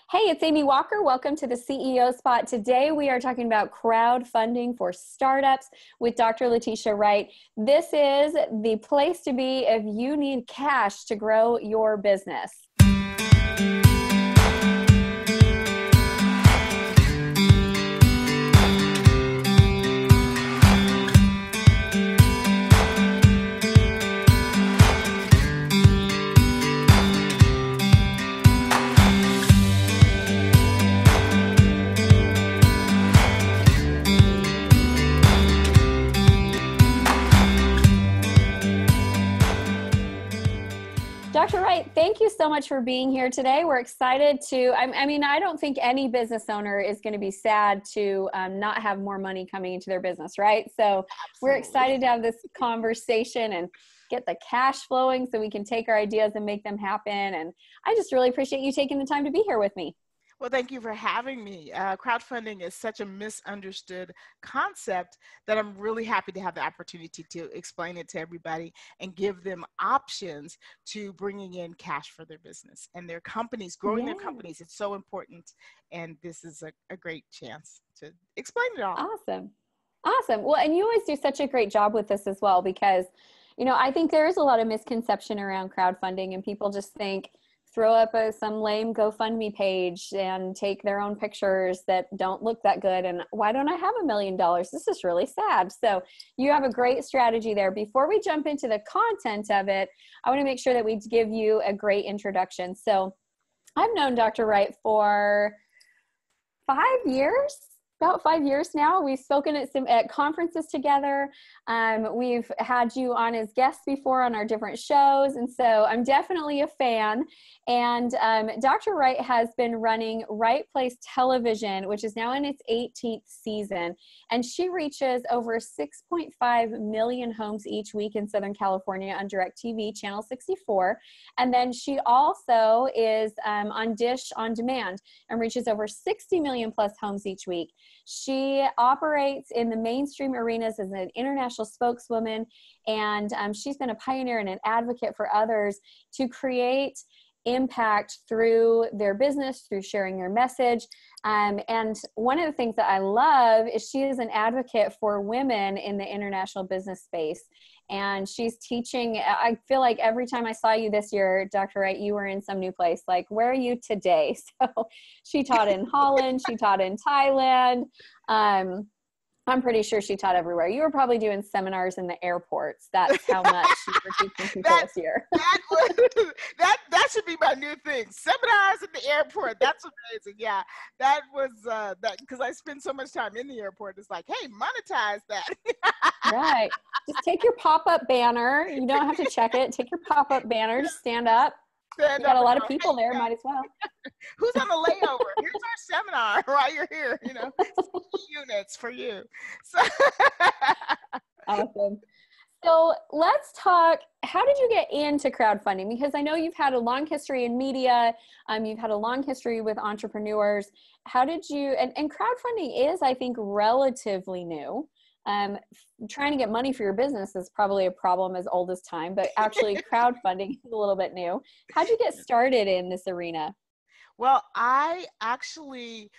Hey, it's Amy Walker. Welcome to the CEO Spot. Today we are talking about crowdfunding for startups with Dr. Letitia Wright. This is the place to be if you need cash to grow your business. Dr. Wright, thank you so much for being here today. We're excited to, I don't think any business owner is going to be sad to not have more money coming into their business, right? So We're excited to have this conversation and get the cash flowing so we can take our ideas and make them happen. And I just really appreciate you taking the time to be here with me. Well, thank you for having me. Crowdfunding is such a misunderstood concept that I'm really happy to have the opportunity to explain it to everybody and give them options to bringing in cash for their business and their companies, growing their companies. It's so important. And this is a great chance to explain it all. Awesome. Awesome. Well, and you always do such a great job with this as well, because, I think there is a lot of misconception around crowdfunding and people just think, throw up some lame GoFundMe page and take their own pictures that don't look that good. And why don't I have $1 million? This is really sad. So you have a great strategy there. Before we jump into the content of it, I want to make sure that we give you a great introduction. So I've known Dr. Wright for 5 years. About 5 years now. We've spoken at conferences together. We've had you on as guests before on our different shows. And so I'm definitely a fan. And Dr. Wright has been running Right Place Television, which is now in its 18th season. And she reaches over 6.5 million homes each week in Southern California on DirecTV, Channel 64. And then she also is on Dish On Demand and reaches over 60 million plus homes each week. She operates in the mainstream arenas as an international spokeswoman, and she's been a pioneer and an advocate for others to create impact through their business, through sharing their message. And one of the things that I love is she is an advocate for women in the international business space. And she's teaching, I feel like every time I saw you this year, Dr. Wright, you were in some new place. Like, where are you today? So she taught in Holland, she taught in Thailand. I'm pretty sure she taught everywhere. You were probably doing seminars in the airports. That's how much you were teaching people this year. That should be my new thing. Seminars in the airport. That's amazing. Yeah, that was that because I spend so much time in the airport. It's like, hey, monetize that. Right. Just take your pop-up banner. You don't have to check it. Take your pop-up banner. Just stand up. You got a lot of people there. Might as well. Who's on the layover? Here's our seminar while you're here. Units for you. So. Awesome. So let's talk. How did you get into crowdfunding? Because I know you've had a long history in media. You've had a long history with entrepreneurs. How did you? And crowdfunding is, I think, relatively new. Trying to get money for your business is probably a problem as old as time, but actually crowdfunding is a little bit new. How'd you get started in this arena? Well, I actually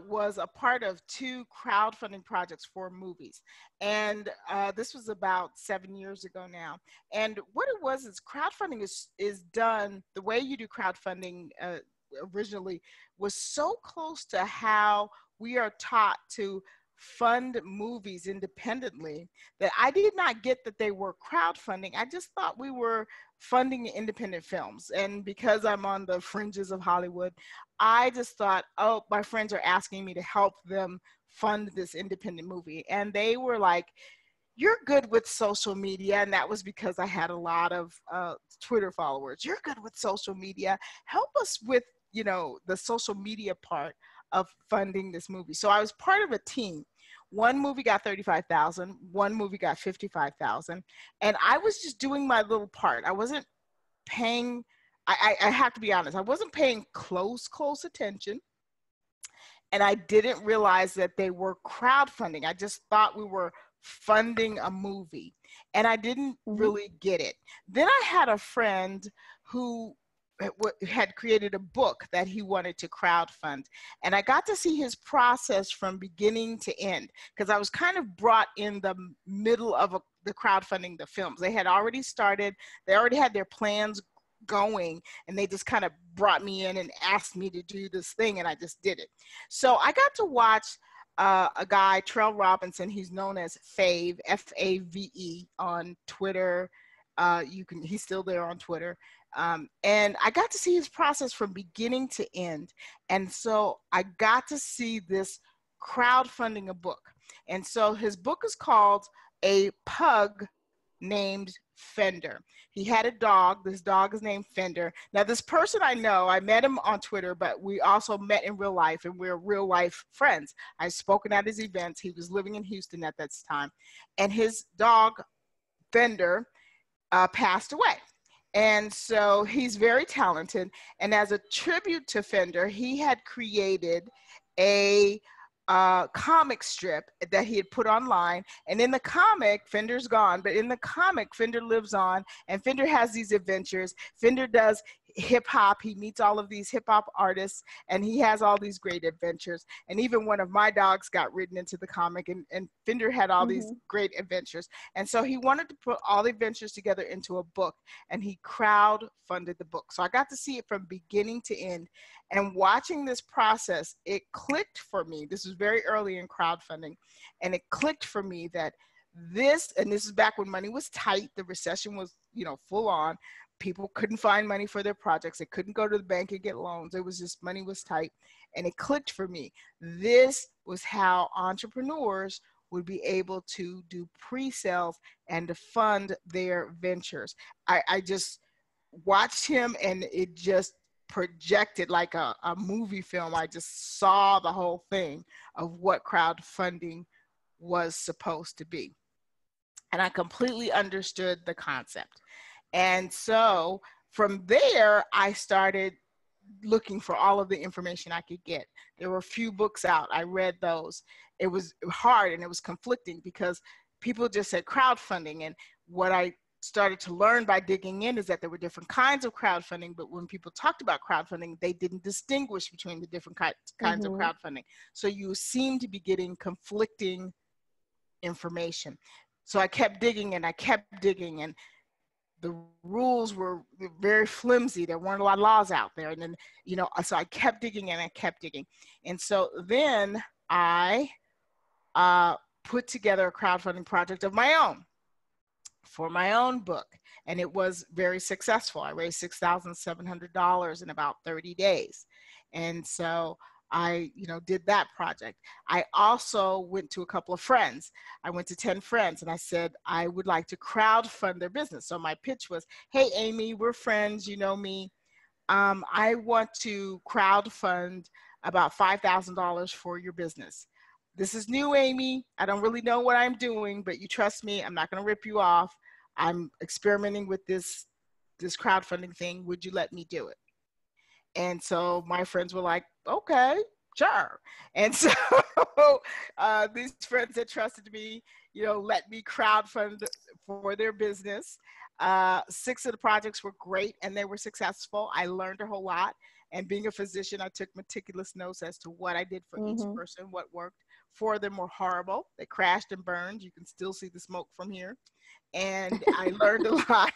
was a part of 2 crowdfunding projects for movies. And this was about 7 years ago now. And what it was is crowdfunding is done, the way you do crowdfunding originally was so close to how we are taught to fund movies independently that I did not get that they were crowdfunding. I just thought we were funding independent films. And because I'm on the fringes of Hollywood, I just thought, oh, my friends are asking me to help them fund this independent movie. And they were like, you're good with social media. And that was because I had a lot of Twitter followers. You're good with social media. Help us with, the social media part of funding this movie. So I was part of a team. One movie got $35,000, one movie got $55,000, and I was just doing my little part. I wasn't paying, I have to be honest, I wasn't paying close attention, and I didn't realize that they were crowdfunding. I just thought we were funding a movie, and I didn't really get it. Then I had a friend who had created a book that he wanted to crowdfund. And I got to see his process from beginning to end, because I was kind of brought in the middle of the crowdfunding the films. They had already started, they already had their plans going, and they just kind of brought me in and asked me to do this thing, and I just did it. So I got to watch a guy, Trell Robinson. He's known as Fave, F-A-V-E, on Twitter. He's still there on Twitter. And I got to see his process from beginning to end. And so I got to see this crowdfunding a book. And so his book is called A Pug Named Fender. He had a dog. This dog is named Fender. Now, this person I know, I met him on Twitter, but we also met in real life, and we're real life friends. I've spoken at his events. He was living in Houston at that time. And his dog, Fender, passed away. And so he's very talented. And as a tribute to Fender, he had created a comic strip that he had put online. And in the comic, Fender's gone, but in the comic, Fender lives on, and Fender has these adventures. Fender does hip hop. He meets all of these hip hop artists, and he has all these great adventures. And even one of my dogs got written into the comic, and Fender had all these great adventures. And so he wanted to put all the adventures together into a book, and he crowdfunded the book. So I got to see it from beginning to end. And watching this process, it clicked for me. This was very early in crowdfunding, and it clicked for me that this is back when money was tight. The recession was, full on. People couldn't find money for their projects. They couldn't go to the bank and get loans. It was just, money was tight. And it clicked for me. This was how entrepreneurs would be able to do pre-sales and to fund their ventures. I just watched him, and it just projected like a movie film. I just saw the whole thing of what crowdfunding was supposed to be. And I completely understood the concept. And so from there, I started looking for all of the information I could get. There were a few books out. I read those. It was hard, and it was conflicting, because people just said crowdfunding. And what I started to learn by digging in is that there were different kinds of crowdfunding, but when people talked about crowdfunding, they didn't distinguish between the different kinds of crowdfunding. So you seem to be getting conflicting information. So I kept digging, and and the rules were very flimsy. There weren't a lot of laws out there. And then, so I kept digging, and I kept digging. And so then I put together a crowdfunding project of my own for my own book. And it was very successful. I raised $6,700 in about 30 days. And so I, did that project. I also went to a couple of friends. I went to 10 friends, and I said, I would like to crowdfund their business. So my pitch was, hey, Amy, we're friends. You know me. I want to crowdfund about $5,000 for your business. This is new, Amy. I don't really know what I'm doing, but you trust me. I'm not going to rip you off. I'm experimenting with this crowdfunding thing. Would you let me do it? And so my friends were like, okay, sure. And so these friends that trusted me, let me crowdfund for their business. 6 of the projects were great, and they were successful. I learned a whole lot. And being a physician, I took meticulous notes as to what I did for each person, what worked. 4 of them were horrible. They crashed and burned. You can still see the smoke from here. And I learned a lot.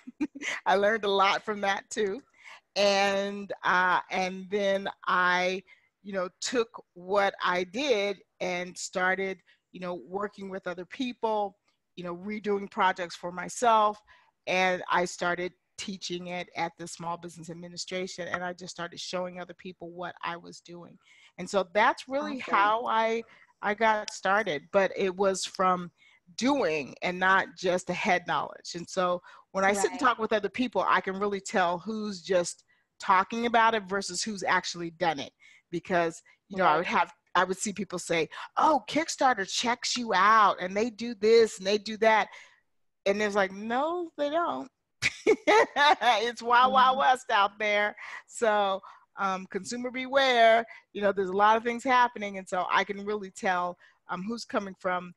I learned a lot from that too. And then I, took what I did and started, working with other people, redoing projects for myself. And I started teaching it at the Small Business Administration. And I just started showing other people what I was doing. And so that's really how I got started. But it was from doing and not just the head knowledge. And so when I sit and talk with other people, I can really tell who's just talking about it versus who's actually done it. Because, I would see people say, oh, Kickstarter checks you out and they do this and they do that. And it's like, no, they don't. It's wild, wild west out there. So consumer beware, there's a lot of things happening. And so I can really tell who's coming from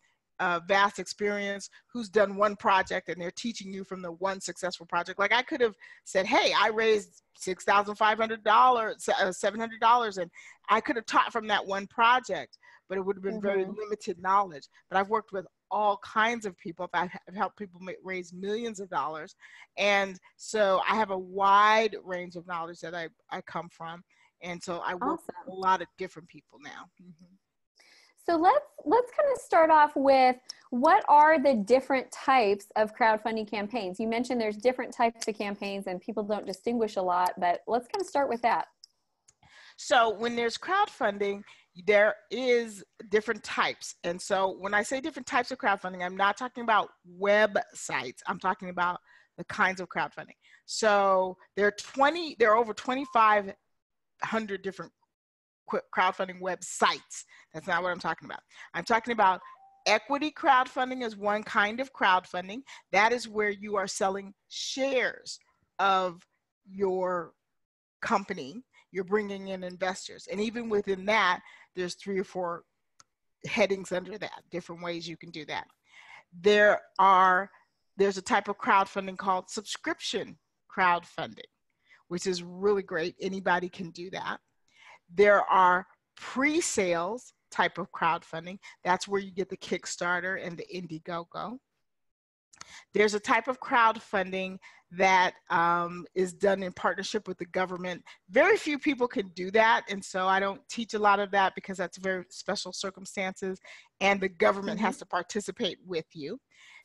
vast experience, who's done one project and they're teaching you from the one successful project. Like I could have said, hey, I raised $6,500, $700, and I could have taught from that one project, but it would have been very limited knowledge. But I've worked with all kinds of people. I've helped people raise millions of dollars. And so I have a wide range of knowledge that I come from. And so I work with a lot of different people now. So let's kind of start off with, what are the different types of crowdfunding campaigns? You mentioned there's different types of campaigns and people don't distinguish a lot, but let's kind of start with that. So when there's crowdfunding, there is different types. And so when I say different types of crowdfunding, I'm not talking about websites. I'm talking about the kinds of crowdfunding. So there are over 2,500 different crowdfunding websites. That's not what I'm talking about. I'm talking about equity crowdfunding is one kind of crowdfunding. That is where you are selling shares of your company. You're bringing in investors. And even within that, there's 3 or 4 headings under that, different ways you can do that. There's a type of crowdfunding called subscription crowdfunding, which is really great. Anybody can do that. There are pre-sales type of crowdfunding. That's where you get the Kickstarter and the Indiegogo. There's a type of crowdfunding that is done in partnership with the government. Very few people can do that, and so I don't teach a lot of that because that's very special circumstances, and the government has to participate with you.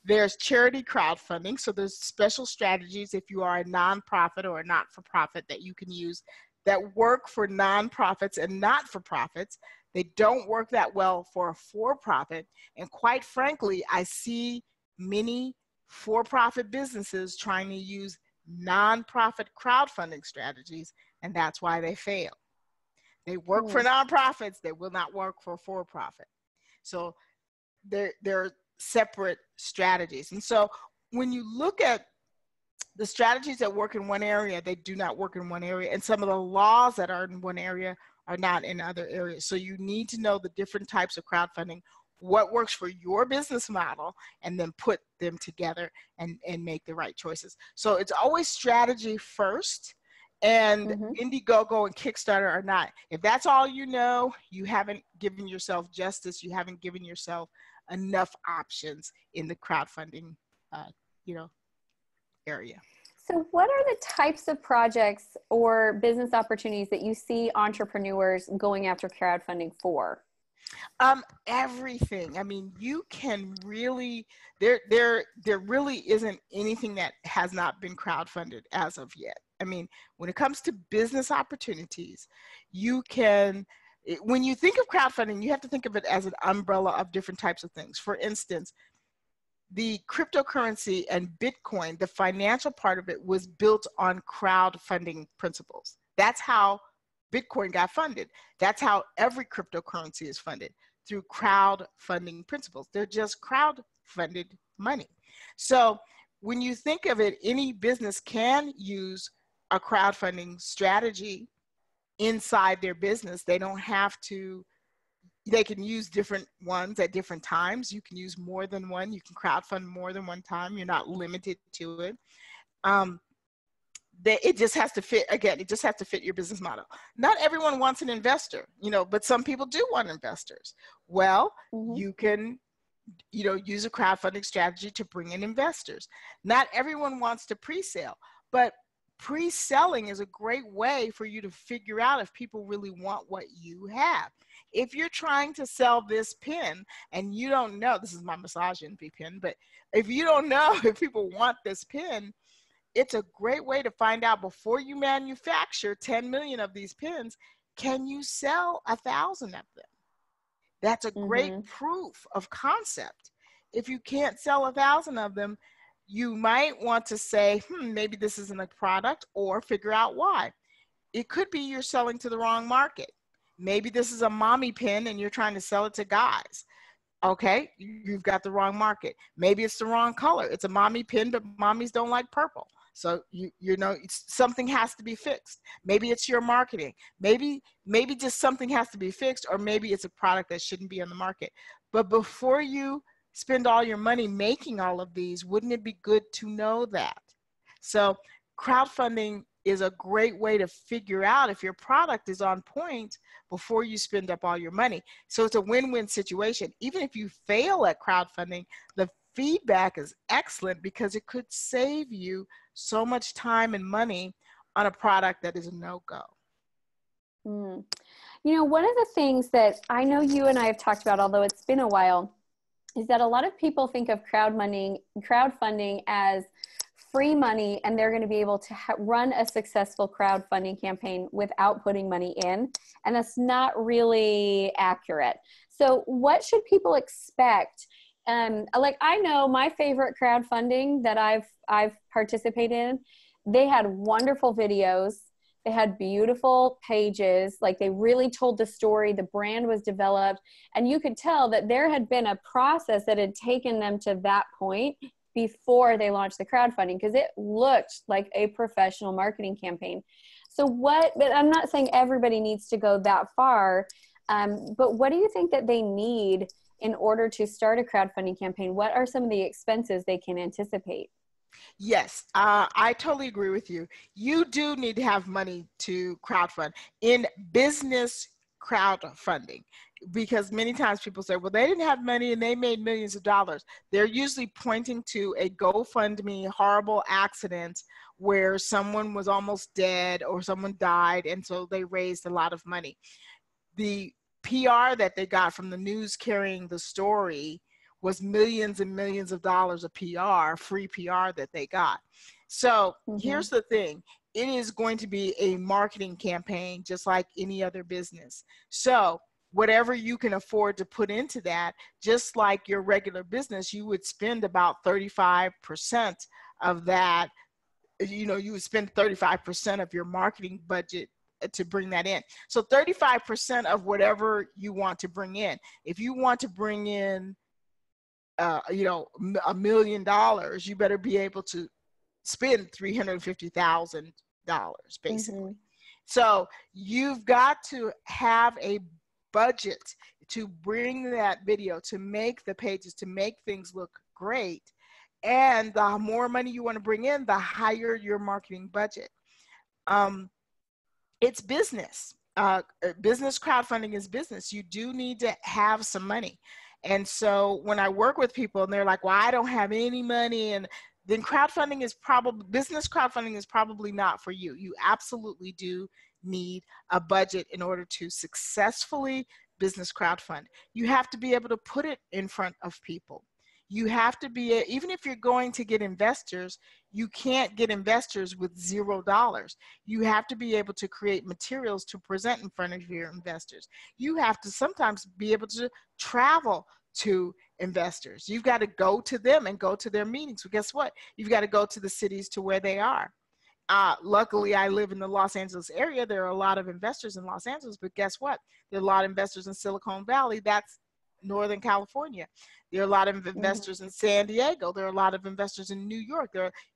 There's charity crowdfunding, so there's special strategies if you are a nonprofit or a not-for-profit that you can use that work for nonprofits and not-for-profits. They don't work that well for a for-profit, and quite frankly, I see many for-profit businesses trying to use nonprofit crowdfunding strategies, and that's why they fail. They work for nonprofits, they will not work for for-profit. So they're separate strategies. And so when you look at the strategies that work in one area, they do not work in one area, and some of the laws that are in one area are not in other areas. So you need to know the different types of crowdfunding, what works for your business model, and then put them together and make the right choices. So it's always strategy first, and Indiegogo and Kickstarter are not. If that's all you know, you haven't given yourself justice. You haven't given yourself enough options in the crowdfunding, area. So what are the types of projects or business opportunities that you see entrepreneurs going after crowdfunding for? Everything. I mean, you can really, there really isn't anything that has not been crowdfunded as of yet. I mean, when it comes to business opportunities, when you think of crowdfunding, you have to think of it as an umbrella of different types of things. For instance, the cryptocurrency and Bitcoin, the financial part of it was built on crowdfunding principles. That's how Bitcoin got funded. That's how every cryptocurrency is funded, through crowdfunding principles. They're just crowd-funded money. So when you think of it, any business can use a crowdfunding strategy inside their business. They don't have to. They can use different ones at different times. You can use more than one. You can crowdfund more than one time. You're not limited to it. It just has to fit, again, it just has to fit your business model. Not everyone wants an investor, but some people do want investors. Well, you can, use a crowdfunding strategy to bring in investors. Not everyone wants to pre-sale, but pre-selling is a great way for you to figure out if people really want what you have. If you're trying to sell this pen and you don't know, this is my massage envy pen, but if you don't know if people want this pen, it's a great way to find out before you manufacture 10 million of these pens, can you sell 1,000 of them? That's a great proof of concept. If you can't sell 1,000 of them, you might want to say, maybe this isn't a product, or figure out why. It could be you're selling to the wrong market. Maybe this is a mommy pin and you're trying to sell it to guys. Okay, you've got the wrong market. Maybe it's the wrong color. It's a mommy pin, but mommies don't like purple. So something has to be fixed. Maybe it's your marketing. Maybe just something has to be fixed, or maybe it's a product that shouldn't be on the market. But before you spend all your money making all of these, wouldn't it be good to know that? So crowdfunding is a great way to figure out if your product is on point before you spend up all your money. So it's a win-win situation. Even if you fail at crowdfunding, the feedback is excellent because it could save you so much time and money on a product that is a no-go. Mm. You know, one of the things that I know you and I have talked about, although it's been a while, is that a lot of people think of crowdfunding as free money, and they're going to be able to run a successful crowdfunding campaign without putting money in. And that's not really accurate. So what should people expect? Like, I know my favorite crowdfunding that I've participated in, they had wonderful videos. They had beautiful pages. Like, they really told the story. The brand was developed, and you could tell that there had been a process that had taken them to that point before they launched the crowdfunding, because it looked like a professional marketing campaign. So but I'm not saying everybody needs to go that far, but what do you think that they need in order to start a crowdfunding campaign? What are some of the expenses they can anticipate? Yes, I totally agree with you. You do need to have money to crowdfund in business crowdfunding, because many times people say, well, they didn't have money and they made millions of dollars. They're usually pointing to a GoFundMe horrible accident where someone was almost dead or someone died, and so they raised a lot of money. The PR that they got from the news carrying the story was millions and millions of dollars of PR, free PR that they got. So here's the thing. It is going to be a marketing campaign just like any other business. So whatever you can afford to put into that, just like your regular business, you would spend about 35% of that. You know, you would spend 35% of your marketing budget to bring that in. So 35% of whatever you want to bring in. If you want to bring in $1 million, you better be able to spend $350,000 basically. So you've got to have a budget to bring that video, to make the pages, to make things look great. And the more money you want to bring in, the higher your marketing budget. It's business. Business crowdfunding is business. You do need to have some money. And so when I work with people and they're like, well, I don't have any money, and then business crowdfunding is probably not for you. You absolutely do need a budget in order to successfully business crowdfund. You have to be able to put it in front of people. You have to be, even if you're going to get investors, you can't get investors with $0. You have to be able to create materials to present in front of your investors. You have to sometimes be able to travel to investors. You've got to go to them and go to their meetings. Well, guess what? You've got to go to the cities to where they are. Luckily, I live in the Los Angeles area. There are a lot of investors in Los Angeles, but guess what? There are a lot of investors in Silicon Valley. That's Northern California. There are a lot of investors in San Diego. There are a lot of investors in New York.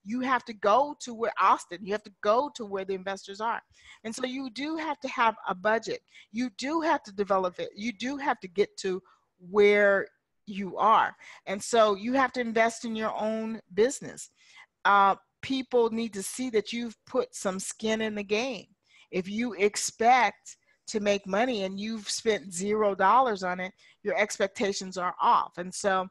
You have to go to where Austin, you have to go to where the investors are. And so you do have to have a budget. You do have to develop it. You do have to get to where you are. And so you have to invest in your own business. People need to see that you've put some skin in the game. If you expect to make money and you've spent $0 on it, your expectations are off. And so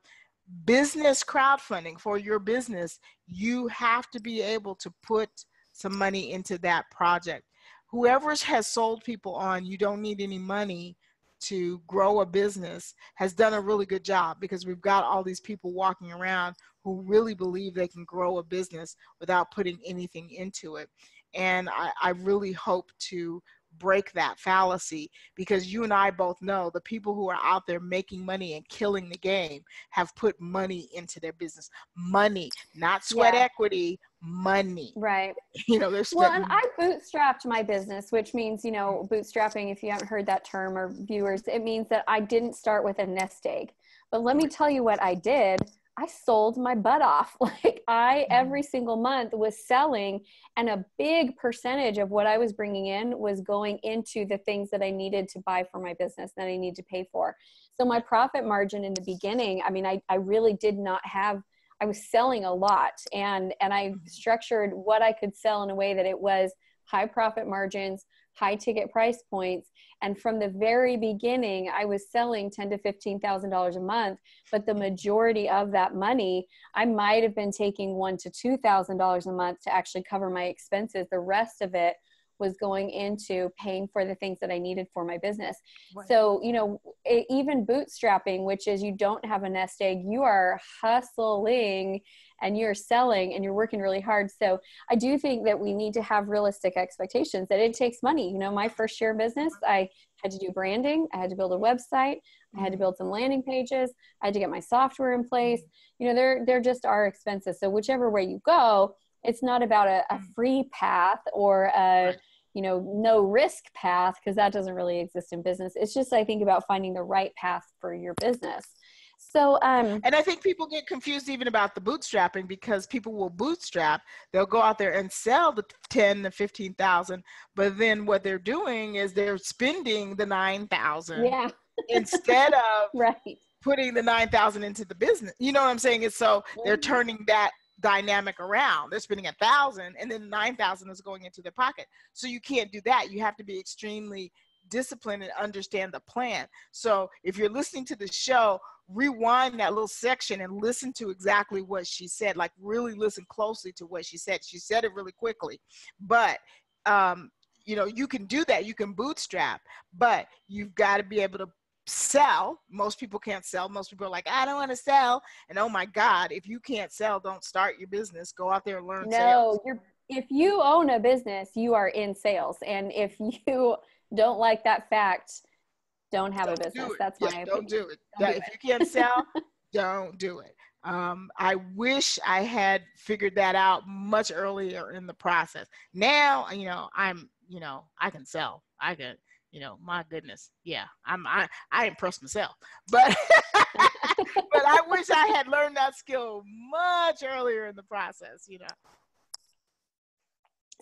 business crowdfunding for your business, you have to be able to put some money into that project. Whoever has sold people on, you don't need any money to grow a business, has done a really good job, because we've got all these people walking around who really believe they can grow a business without putting anything into it. And I really hope to break that fallacy, because you and I both know the people who are out there making money and killing the game have put money into their business. Money, not sweat equity, money. Right. They're well, and I bootstrapped my business, which means, bootstrapping, if you haven't heard that term, or viewers, it means that I didn't start with a nest egg. But let me tell you what I did. I sold my butt off. Like every single month was selling, and a big percentage of what I was bringing in was going into the things that I needed to buy for my business, that I need to pay for. So my profit margin in the beginning, I mean, I really did not have, I was selling a lot, and I structured what I could sell in a way that it was high profit margins, high ticket price points. And from the very beginning, I was selling $10,000 to $15,000 a month, but the majority of that money, I might have been taking $1,000 to $2,000 a month to actually cover my expenses. The rest of it was going into paying for the things that I needed for my business. Right. So, you know, even bootstrapping, which is you don't have a nest egg, you are hustling and you're selling and you're working really hard. So I do think that we need to have realistic expectations that it takes money. You know, my first year of business, I had to do branding. I had to build a website. I had to build some landing pages. I had to get my software in place. You know, there just are expenses. So whichever way you go, it's not about a free path or a, you know, no risk path, because that doesn't really exist in business. It's just, I think, about finding the right path for your business. So, and I think people get confused even about the bootstrapping, because people will bootstrap. They'll go out there and sell the 10 to 15,000, but then what they're doing is they're spending the 9,000 instead of right. putting the 9,000 into the business. You know what I'm saying? It's so they're turning that dynamic around. They're spending 1,000 and then 9,000 is going into their pocket. So you can't do that. You have to be extremely disciplined and understand the plan. So if you're listening to the show, rewind that little section and listen to exactly what she said. Like, really listen closely to what she said. She said it really quickly, but you know, you can do that. You can bootstrap, but you've got to be able to sell. Most people can't sell. Most people are like, I don't want to sell. And oh my God, if you can't sell, don't start your business. Go out there and learn sales. If you own a business, you are in sales. And if you don't like that fact, don't have a business. That's my opinion. Don't do it. If you can't sell, don't do it. I wish I had figured that out much earlier in the process. Now, you know, I can sell. I can, you know, my goodness. Yeah, I impress myself, but, but I wish I had learned that skill much earlier in the process, you know.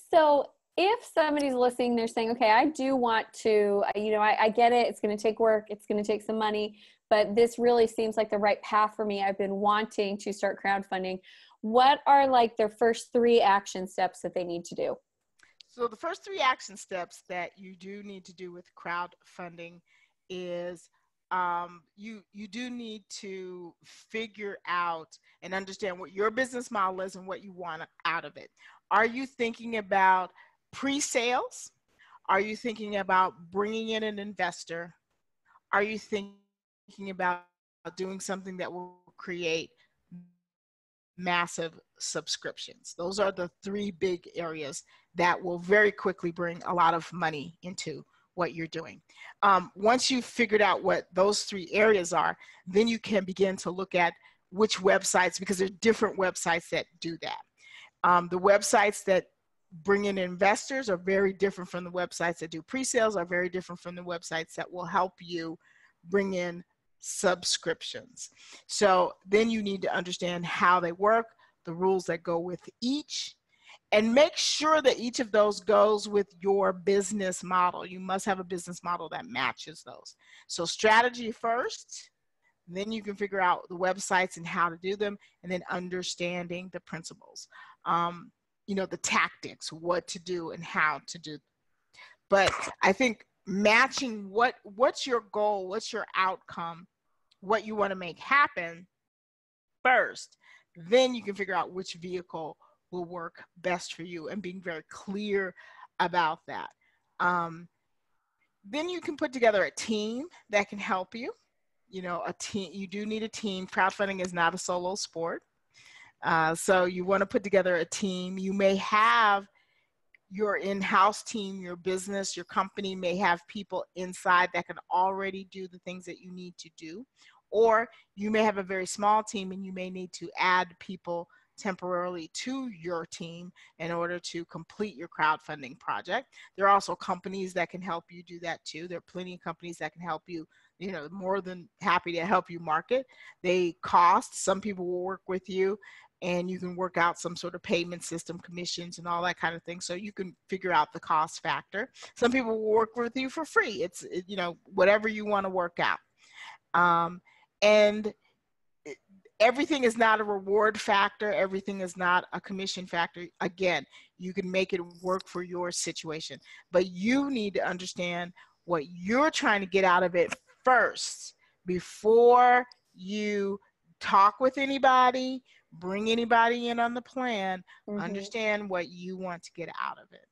So if somebody's listening, they're saying, okay, I do want to, you know, I get it. It's going to take work. It's going to take some money, but this really seems like the right path for me. I've been wanting to start crowdfunding. What are like their first 3 action steps that they need to do? So the first 3 action steps that you do need to do with crowdfunding is you do need to figure out and understand what your business model is and what you want out of it. Are you thinking about pre-sales? Are you thinking about bringing in an investor? Are you thinking about doing something that will create massive subscriptions? Those are the 3 big areas that will very quickly bring a lot of money into what you're doing. Once you've figured out what those 3 areas are, then you can begin to look at which websites, because there are different websites that do that. The websites that bring in investors are very different from the websites that do pre-sales, are very different from the websites that will help you bring in subscriptions. So then you need to understand how they work, the rules that go with each, and make sure that each of those goes with your business model. You must have a business model that matches those. So strategy first, then you can figure out the websites and how to do them, and then understanding the principles. You know, the tactics, what to do and how to do. But I think matching what's your goal, what's your outcome, what you want to make happen first, then you can figure out which vehicle will work best for you, and being very clear about that. Then you can put together a team that can help you. You know, a team, you do need a team. Crowdfunding is not a solo sport. So you want to put together a team. You may have your in-house team, your business, your company may have people inside that can already do the things that you need to do. Or you may have a very small team and you may need to add people temporarily to your team in order to complete your crowdfunding project. There are also companies that can help you do that too. There are plenty of companies that can help you, more than happy to help you market. They cost. Some people will work with you and you can work out some sort of payment system, commissions and all that kind of thing. So you can figure out the cost factor. Some people will work with you for free. It's, whatever you want to work out. And everything is not a reward factor. Everything is not a commission factor. Again, you can make it work for your situation, but you need to understand what you're trying to get out of it first before you talk with anybody, bring anybody in on the plan. Understand what you want to get out of it.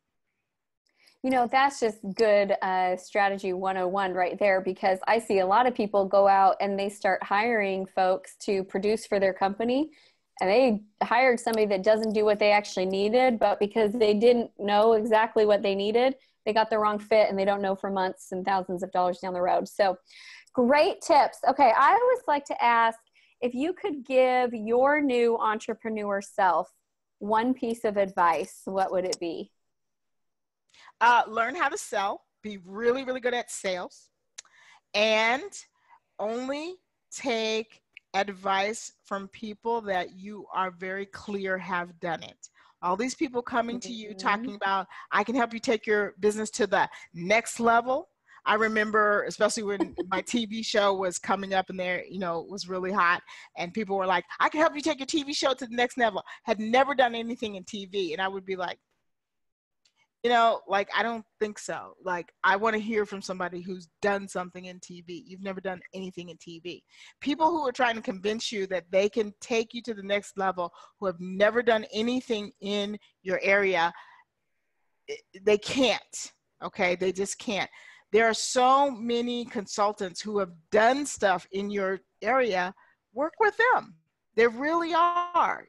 That's just good strategy 101 right there, because I see a lot of people go out and they start hiring folks to produce for their company, and they hired somebody that doesn't do what they actually needed, but because they didn't know exactly what they needed, they got the wrong fit and they don't know for months and thousands of dollars down the road. So great tips. Okay, I always like to ask, if you could give your new entrepreneur self one piece of advice, what would it be? Learn how to sell, be really, really good at sales, and only take advice from people that you are very clear have done it. All these people coming to you talking about, I can help you take your business to the next level. I remember, especially when my TV show was coming up and there, it was really hot, and people were like, I can help you take your TV show to the next level. Had never done anything in TV. And I would be like, I don't think so. I want to hear from somebody who's done something in TV. You've never done anything in TV. People who are trying to convince you that they can take you to the next level, who have never done anything in your area, they can't. Okay, they just can't. There are so many consultants who have done stuff in your area. Work with them. There really are.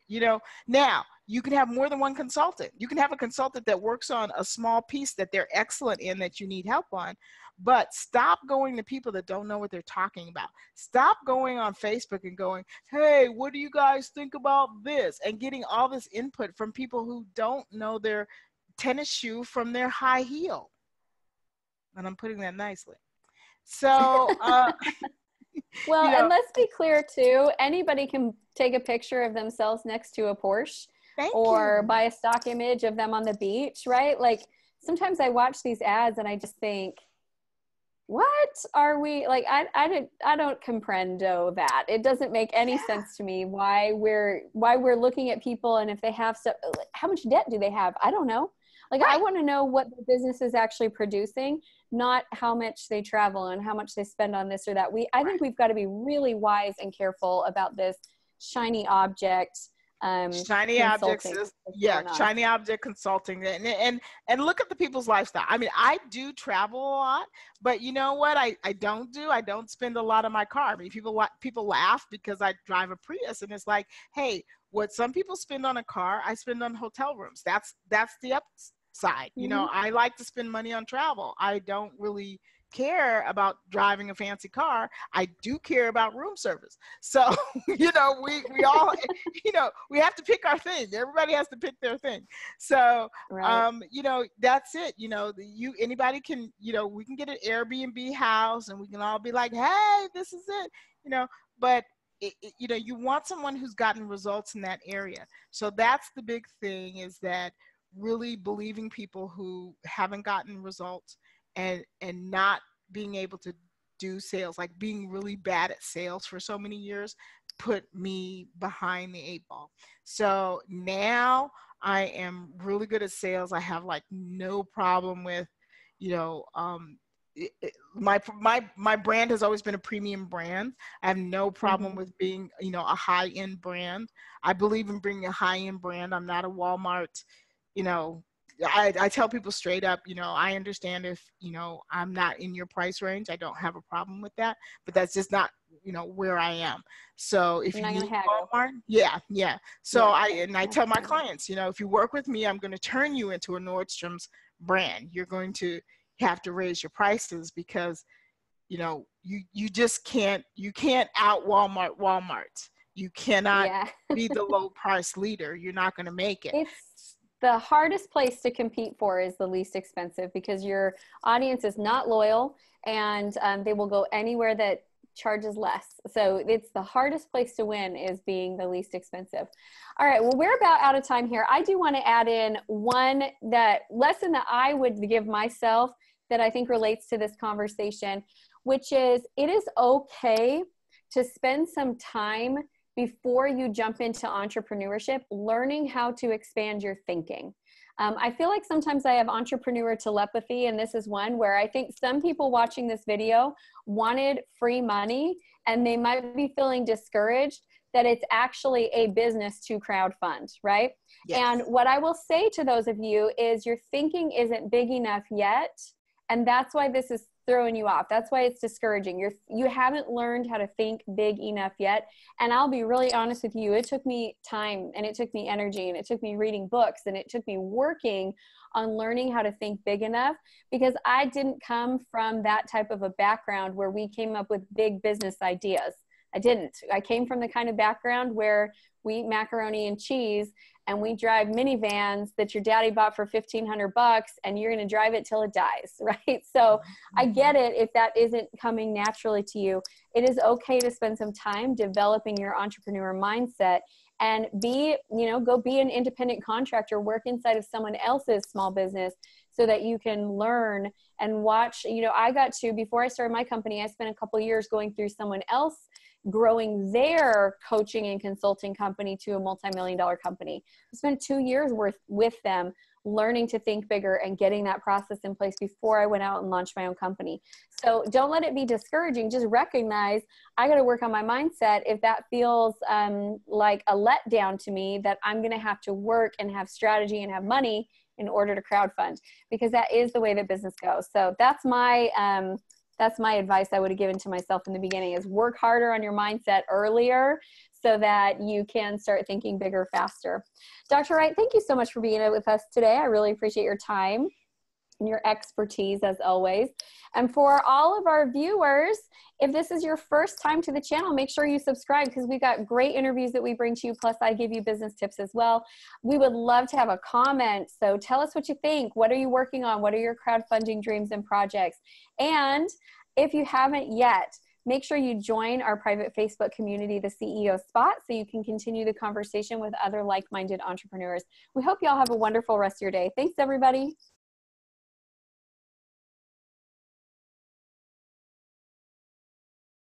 Now you can have more than one consultant. You can have a consultant that works on a small piece that they're excellent in that you need help on, but stop going to people that don't know what they're talking about. Stop going on Facebook and going, hey, what do you guys think about this? And getting all this input from people who don't know their tennis shoe from their high heel. And I'm putting that nicely. So, well, and let's be clear too, anybody can take a picture of themselves next to a Porsche or buy a stock image of them on the beach, right? Sometimes I watch these ads and I just think, what are we, I don't comprendo that. It doesn't make any sense to me why we're looking at people, and if they have stuff, how much debt do they have? I don't know. I want to know what the business is actually producing, not how much they travel and how much they spend on this or that. I think we've got to be really wise and careful about this shiny object. Shiny object consulting, and look at the people's lifestyle. I mean, I do travel a lot, but you know what? I don't spend a lot on my car. I mean, people laugh because I drive a Prius, and it's like, hey, what some people spend on a car, I spend on hotel rooms. That's the upside. I like to spend money on travel. I don't really care about driving a fancy car. I do care about room service. So, we all, we have to pick our thing. Everybody has to pick their thing. So, that's it. Anybody can, we can get an Airbnb house and we can all be like, hey, this is it, but you want someone who's gotten results in that area. So that's the big thing, is that really believing people who haven't gotten results and not being able to do sales, being really bad at sales for so many years, put me behind the 8 ball. So now I am really good at sales. I have no problem with, my brand has always been a premium brand. I have no problem with being, a high-end brand. I believe in bringing a high-end brand. I'm not a Walmart, I tell people straight up, I understand if, I'm not in your price range. I don't have a problem with that, but that's just not, where I am. So if you need Walmart, yeah. So I tell my clients, if you work with me, I'm going to turn you into a Nordstrom's brand. You're going to have to raise your prices because, you just can't out Walmart. You cannot Yeah. be the low price leader. You're not going to make it. It's the hardest place to compete for is the least expensive, because your audience is not loyal, and they will go anywhere that charges less. So it's the hardest place to win, is being the least expensive. All right, well, we're about out of time here. I do want to add in one lesson that I would give myself that I think relates to this conversation, which is it is okay to spend some time before you jump into entrepreneurship, learning how to expand your thinking. I feel like sometimes I have entrepreneur telepathy, and this is one where I think some people watching this video wanted free money, and they might be feeling discouraged that it's actually a business to crowdfund, right? Yes. And what I will say to those of you is your thinking isn't big enough yet, and that's why this is throwing you off. That's why it's discouraging. You haven't learned how to think big enough yet. And I'll be really honest with you, it took me time, and it took me energy, and it took me reading books, and it took me working on learning how to think big enough, because I didn't come from that type of a background where we came up with big business ideas. I didn't. I came from the kind of background where we eat macaroni and cheese, and we drive minivans that your daddy bought for $1,500, and you're going to drive it till it dies, right? So I get it if that isn't coming naturally to you. It is okay to spend some time developing your entrepreneur mindset and go be an independent contractor, work inside of someone else's small business so that you can learn and watch. Before I started my company, I spent a couple of years going through someone else growing their coaching and consulting company to a multi-million-dollar company. I spent 2 years worth with them learning to think bigger and getting that process in place before I went out and launched my own company. So don't let it be discouraging. Just recognize I got to work on my mindset. If that feels like a letdown to me, that I'm going to have to work and have strategy and have money in order to crowdfund, because that is the way that business goes. So that's my advice I would have given to myself in the beginning, is work harder on your mindset earlier so that you can start thinking bigger faster. Dr. Wright, thank you so much for being with us today. I really appreciate your time and your expertise as always. And for all of our viewers, if this is your first time to the channel, make sure you subscribe, because we've got great interviews that we bring to you. Plus I give you business tips as well. We would love to have a comment. So tell us what you think. What are you working on? What are your crowdfunding dreams and projects? And if you haven't yet, make sure you join our private Facebook community, the CEO Spot, so you can continue the conversation with other like-minded entrepreneurs. We hope you all have a wonderful rest of your day. Thanks, everybody.